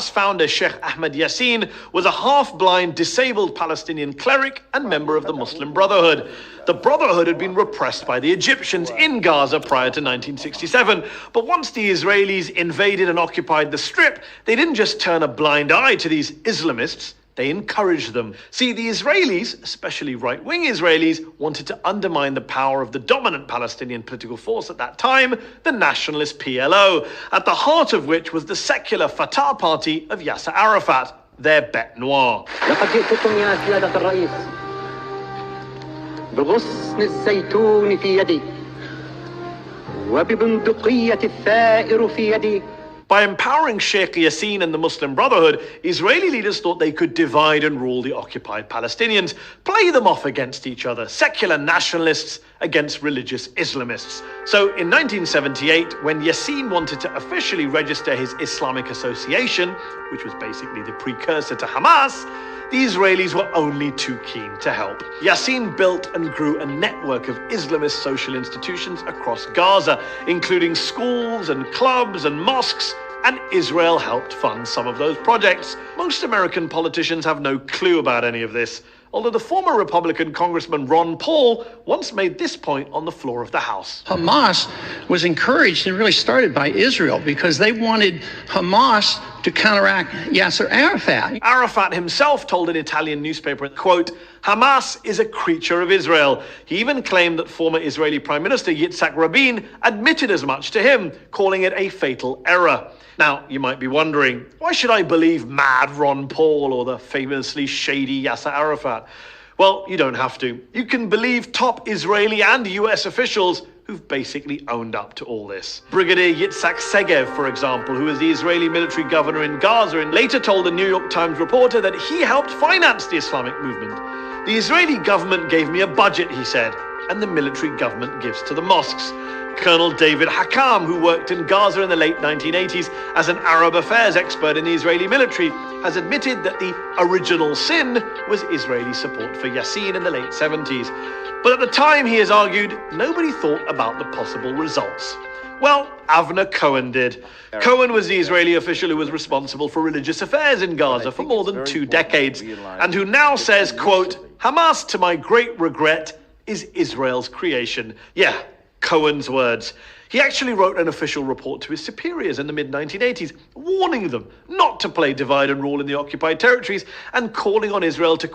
Hamas founder Sheikh Ahmed Yassin was a half-blind, disabled Palestinian cleric and member of the Muslim Brotherhood. The Brotherhood had been repressed by the Egyptians in Gaza prior to 1967, but once the Israelis invaded and occupied the Strip, they didn't just turn a blind eye to these Islamists, they encouraged them. See, the Israelis, especially right-wing Israelis, wanted to undermine the power of the dominant Palestinian political force at that time, the nationalist PLO, at the heart of which was the secular Fatah party of Yasser Arafat, their bête noire. بغصن الزيتون في يدي وببندقية الثائر في يدي. By empowering Sheikh Yassin and the Muslim Brotherhood, Israeli leaders thought they could divide and rule the occupied Palestinians, play them off against each other, secular nationalists against religious Islamists. So in 1978, when Yassin wanted to officially register his Islamic Association, which was basically the precursor to Hamas, the Israelis were only too keen to help. Yassin built and grew a network of Islamist social institutions across Gaza, including schools and clubs and mosques, and Israel helped fund some of those projects. Most American politicians have no clue about any of this, although the former Republican Congressman Ron Paul once made this point on the floor of the House. Hamas was encouraged and really started by Israel because they wanted Hamas to counteract Yasser Arafat. Arafat himself told an Italian newspaper, quote, "Hamas is a creature of Israel." He even claimed that former Israeli Prime Minister Yitzhak Rabin admitted as much to him, calling it a fatal error. Now, you might be wondering, why should I believe mad Ron Paul or the famously shady Yasser Arafat? Well, you don't have to. You can believe top Israeli and US officials who've basically owned up to all this. Brigadier Yitzhak Segev, for example, who was the Israeli military governor in Gaza and later told a New York Times reporter that he helped finance the Islamic movement. "The Israeli government gave me a budget," he said, "and the military government gives to the mosques." Colonel David Hakam, who worked in Gaza in the late 1980s as an Arab affairs expert in the Israeli military, has admitted that the original sin was Israeli support for Yassin in the late 70s. But at the time, he has argued, nobody thought about the possible results. Well, Avner Cohen did. Cohen was the Israeli official who was responsible for religious affairs in Gaza for more than 2 decades, and who now says, quote, "Hamas, to my great regret, is Israel's creation." Yeah, Cohen's words. He actually wrote an official report to his superiors in the mid-1980s, warning them not to play divide and rule in the occupied territories and calling on Israel to, quote,